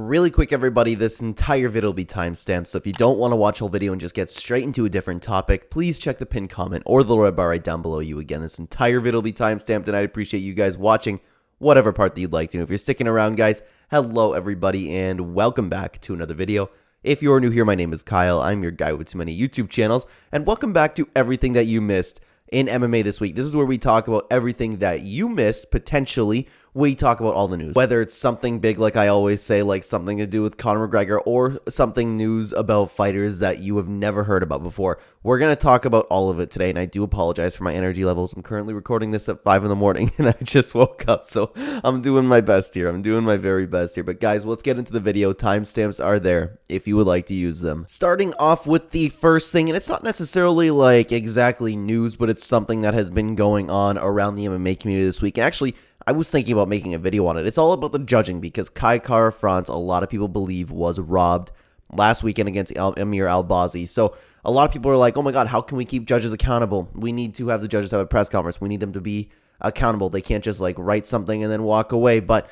Really quick, everybody, this entire video will be timestamped, so if you don't want to watch the whole video and just get straight into a different topic, please check the pinned comment or the red bar right down below you. Again, this entire video will be timestamped, and I'd appreciate you guys watching whatever part that you'd like to. If you're sticking around, guys, hello, everybody, and welcome back to another video. If you're new here, my name is Kyle. I'm your guy with too many YouTube channels, and welcome back to everything that you missed in MMA this week. This is where we talk about everything that you missed, potentially. We talk about all the news, whether it's something big, like I always say, like something to do with Conor McGregor, or something news about fighters that you have never heard about before. We're going to talk about all of it today, and I do apologize for my energy levels. I'm currently recording this at 5 in the morning, and I just woke up, so I'm doing my best here. I'm doing my very best here. But guys, let's get into the video. Timestamps are there if you would like to use them. Starting off with the first thing, and it's not necessarily like exactly news, but it's something that has been going on around the MMA community this week. And actually, I was thinking about making a video on it. It's all about the judging, because Kai Kara-France, a lot of people believe, was robbed last weekend against Amir Albazi. So a lot of people are like, oh my God, how can we keep judges accountable? We need to have the judges have a press conference. We need them to be accountable. They can't just like write something and then walk away. But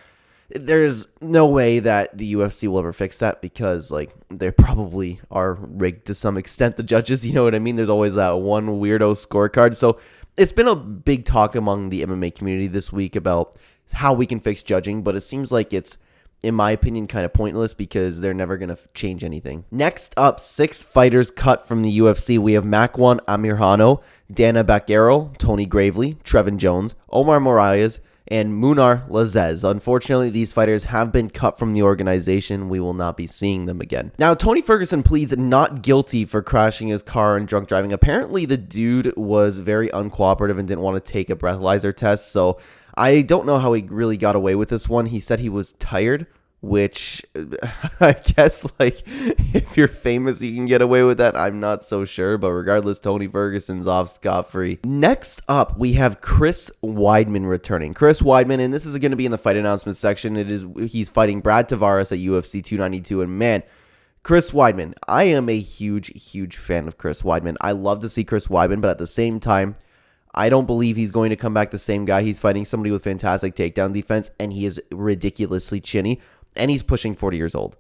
there's no way that the UFC will ever fix that, because like they probably are rigged to some extent, the judges, you know what I mean? There's always that one weirdo scorecard. So it's been a big talk among the MMA community this week about how we can fix judging, but it seems like it's, in my opinion, kind of pointless, because they're never going to change anything. Next up, 6 fighters cut from the UFC. We have Makwan Amirkhano, Dana Bakero, Tony Gravely, Trevin Jones, Omar Moraes, and Munar Lazez. Unfortunately, these fighters have been cut from the organization. We will not be seeing them again. Now, Tony Ferguson pleads not guilty for crashing his car and drunk driving. Apparently, the dude was very uncooperative and didn't want to take a breathalyzer test, so I don't know how he really got away with this one. He said he was tired, which I guess, like, if you're famous, you can get away with that. I'm not so sure, but regardless, Tony Ferguson's off scot-free. Next up, we have Chris Weidman returning. Chris Weidman, and this is going to be in the fight announcement section. He's fighting Brad Tavares at UFC 292, and man, Chris Weidman, I am a huge fan of Chris Weidman. I love to see Chris Weidman, but at the same time, I don't believe he's going to come back the same guy. He's fighting somebody with fantastic takedown defense, and he is ridiculously chinny, and he's pushing 40 years old.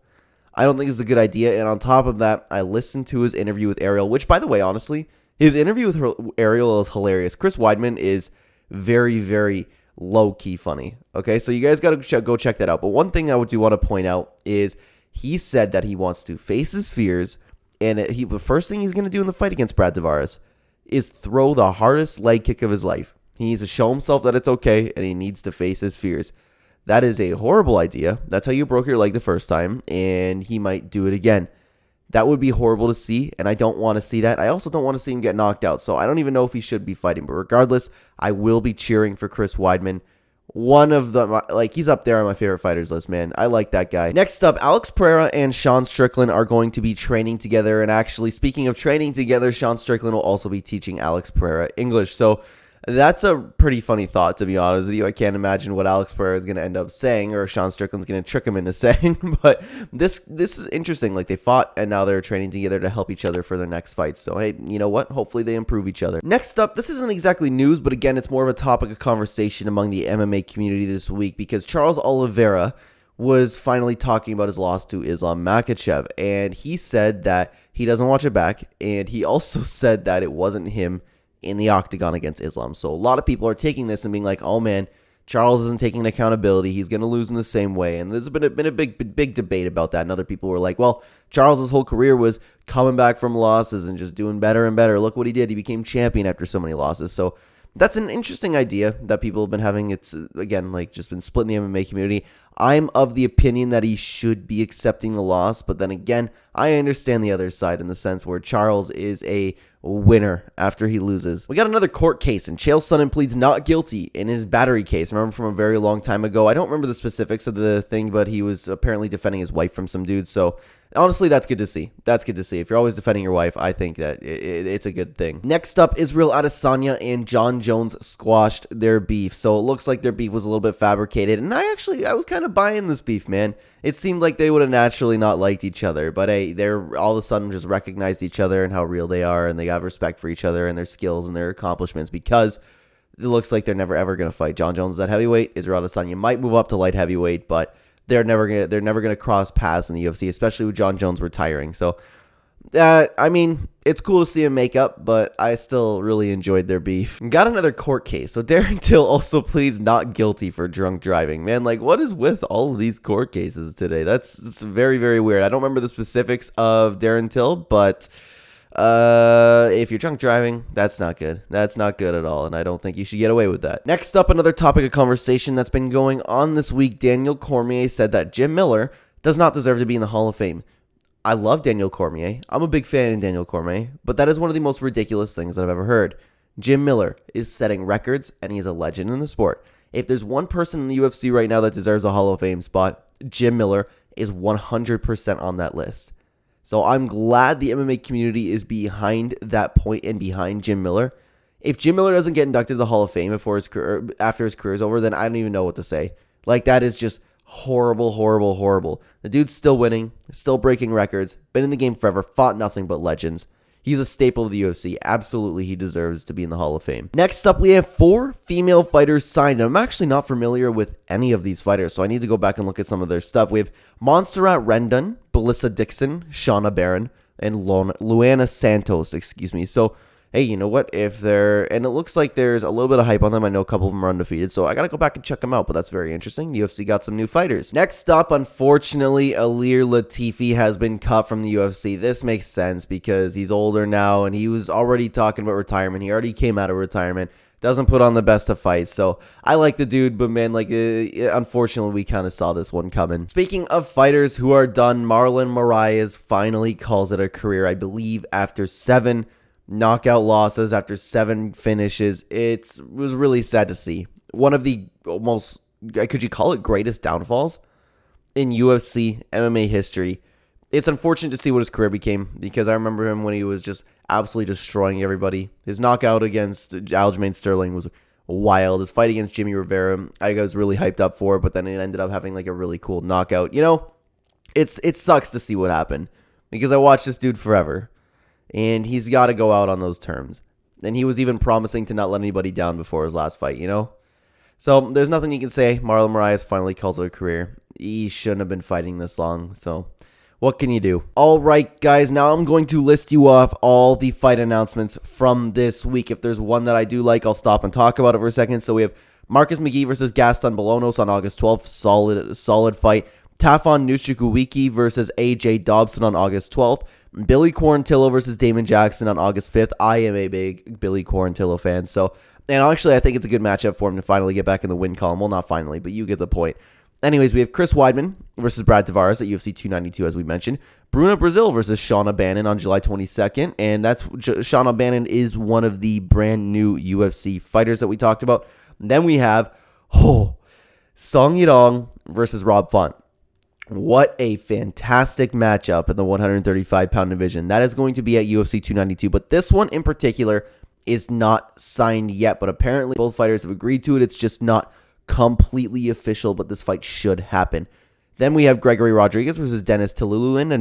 I don't think it's a good idea, and on top of that, I listened to his interview with Ariel, which, by the way, honestly, his interview with Ariel is hilarious. Chris Weidman is very low-key funny, okay? So you guys got to go check that out. But one thing I do want to point out is he said that he wants to face his fears, and the first thing he's going to do in the fight against Brad Tavares is throw the hardest leg kick of his life. He needs to show himself that it's okay, and he needs to face his fears. That is a horrible idea. That's how you broke your leg the first time, and he might do it again. That would be horrible to see, and I don't want to see that. I also don't want to see him get knocked out, so I don't even know if he should be fighting. But regardless, I will be cheering for Chris Weidman. One of the, like, he's up there on my favorite fighters list, man. I like that guy. Next up, Alex Pereira and Sean Strickland are going to be training together. And actually, speaking of training together, Sean Strickland will also be teaching Alex Pereira English. So that's a pretty funny thought, to be honest with you. I can't imagine what Alex Pereira is going to end up saying, or Sean Strickland's going to trick him into saying. But this is interesting. Like, they fought, and now they're training together to help each other for their next fight. So, hey, you know what? Hopefully they improve each other. Next up, this isn't exactly news, but again, it's more of a topic of conversation among the MMA community this week, because Charles Oliveira was finally talking about his loss to Islam Makhachev, and he said that he doesn't watch it back, and he also said that it wasn't him in the octagon against Islam. So a lot of people are taking this and being like, oh man, Charles isn't taking accountability. He's going to lose in the same way. And there's been a big debate about that. And other people were like, well, Charles' whole career was coming back from losses and just doing better and better. Look what he did. He became champion after so many losses. So that's an interesting idea that people have been having. It's, again, like, just been split in the MMA community. I'm of the opinion that he should be accepting the loss, but then again, I understand the other side in the sense where Charles is a winner after he loses. We got another court case, and Chael Sonnen pleads not guilty in his battery case. Remember, from a very long time ago. I don't remember the specifics of the thing, but he was apparently defending his wife from some dude, so honestly, that's good to see. That's good to see. If you're always defending your wife, I think that it's a good thing. Next up, Israel Adesanya and John Jones squashed their beef. So it looks like their beef was a little bit fabricated. And I was kind of buying this beef, man. It seemed like they would have naturally not liked each other. But hey, they're all of a sudden just recognized each other and how real they are. And they got respect for each other and their skills and their accomplishments, because it looks like they're never ever going to fight. John Jones is at heavyweight. Israel Adesanya might move up to light heavyweight, but they're never gonna cross paths in the UFC, especially with John Jones retiring. So, I mean, it's cool to see him make up, but I still really enjoyed their beef. Got another court case. So Darren Till also pleads not guilty for drunk driving. Man, like, what is with all of these court cases today? It's very, very weird. I don't remember the specifics of Darren Till, but if you're drunk driving, that's not good. That's not good at all, and I don't think you should get away with that. Next up, another topic of conversation that's been going on this week. Daniel Cormier said that Jim Miller does not deserve to be in the Hall of Fame. I love Daniel Cormier. I'm a big fan of Daniel Cormier, but that is one of the most ridiculous things that I've ever heard. Jim Miller is setting records, and he is a legend in the sport. If there's one person in the UFC right now that deserves a Hall of Fame spot, Jim Miller is 100% on that list. So I'm glad the MMA community is behind that point and behind Jim Miller. If Jim Miller doesn't get inducted to the Hall of Fame after his career is over, then I don't even know what to say. Like, that is just horrible, horrible, horrible. The dude's still winning, still breaking records, been in the game forever, fought nothing but legends. He's a staple of the UFC. Absolutely, he deserves to be in the Hall of Fame. Next up, we have 4 female fighters signed. I'm actually not familiar with any of these fighters, so I need to go back and look at some of their stuff. We have Montserrat Rendon, Belissa Dixon, Shauna Barron, and Luana Santos, So, hey, you know what? And it looks like there's a little bit of hype on them. I know a couple of them are undefeated, so I got to go back and check them out, but that's very interesting. The UFC got some new fighters. Next up, unfortunately, Ilir Latifi has been cut from the UFC. This makes sense because he's older now, and he was already talking about retirement. He already came out of retirement. Doesn't put on the best of fights, so I like the dude, but man, unfortunately, we kind of saw this one coming. Speaking of fighters who are done, Marlon Moraes finally calls it a career, I believe, after 7 knockout losses, after 7 finishes. It was really sad to see. One of the almost, could you call it, greatest downfalls in UFC MMA history. It's unfortunate to see what his career became, because I remember him when he was just absolutely destroying everybody. His knockout against Aljamain Sterling was wild. His fight against Jimmy Rivera, I was really hyped up for, but then it ended up having like a really cool knockout. You know, it sucks to see what happened, because I watched this dude forever. And he's got to go out on those terms. And he was even promising to not let anybody down before his last fight, you know? So there's nothing you can say. Marlon Moraes finally calls it a career. He shouldn't have been fighting this long. So what can you do? All right, guys. Now I'm going to list you off all the fight announcements from this week. If there's one that I do like, I'll stop and talk about it for a second. So we have Marcus McGee versus Gaston Bolonos on August 12th. Solid fight. Tafon Nushikuwiki versus AJ Dobson on August 12th. Billy Quarantillo versus Damon Jackson on August 5th. I am a big Billy Quarantillo fan. And actually, I think it's a good matchup for him to finally get back in the win column. Well, not finally, but you get the point. Anyways, we have Chris Weidman versus Brad Tavares at UFC 292, as we mentioned. Bruna Brazil versus Shauna Bannon on July 22nd. And Shauna Bannon is one of the brand new UFC fighters that we talked about. And then we have Song Yadong versus Rob Font. What a fantastic matchup in the 135-pound division. That is going to be at UFC 292, but this one in particular is not signed yet, but apparently both fighters have agreed to it. It's just not completely official, but this fight should happen. Then we have Gregory Rodriguez versus Dennis Tiluluin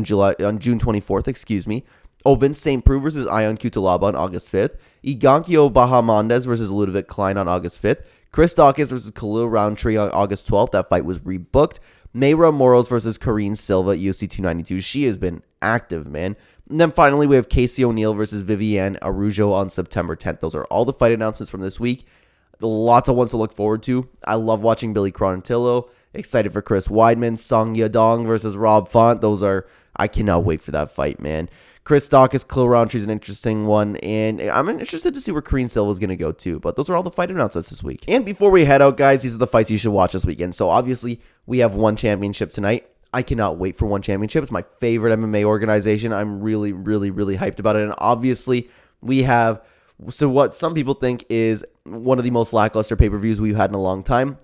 on June 24th, Ovin St. Preux versus Ion Cutelaba on August 5th. Igankio Bahamondes versus Ludovic Klein on August 5th. Chris Dawkins versus Khalil Roundtree on August 12th. That fight was rebooked. Mayra Moros versus Karine Silva at UFC 292. She has been active, man. And then finally, we have Casey O'Neill versus Viviane Araújo on September 10th. Those are all the fight announcements from this week. Lots of ones to look forward to. I love watching Billy Quarantillo. Excited for Chris Weidman. Song Yadong versus Rob Font. I cannot wait for that fight, man. Chris Dawkins, Khalil Roundtree is an interesting one, and I'm interested to see where Karine Silva is going to go too. But those are all the fight announcements this week. And before we head out, guys, these are the fights you should watch this weekend. So obviously, we have One Championship tonight. I cannot wait for One Championship. It's my favorite MMA organization. I'm really, really, really hyped about it. And obviously, we have what some people think is one of the most lackluster pay-per-views we've had in a long time.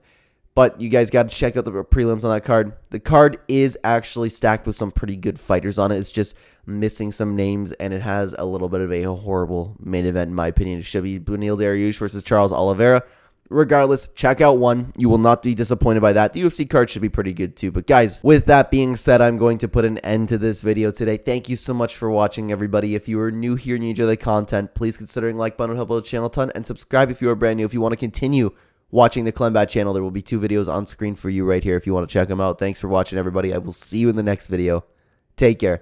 But you guys got to check out the prelims on that card. The card is actually stacked with some pretty good fighters on it. It's just missing some names, and it has a little bit of a horrible main event, in my opinion. It should be Beneil Dariush versus Charles Oliveira. Regardless, check out one. You will not be disappointed by that. The UFC card should be pretty good too. But guys, with that being said, I'm going to put an end to this video today. Thank you so much for watching, everybody. If you are new here and you enjoy the content, please consider like button would help out the channel a ton, and subscribe if you are brand new if you want to continue watching the CLEN channel. There will be 2 videos on screen for you right here if you want to check them out. Thanks for watching, everybody. I will see you in the next video. Take care.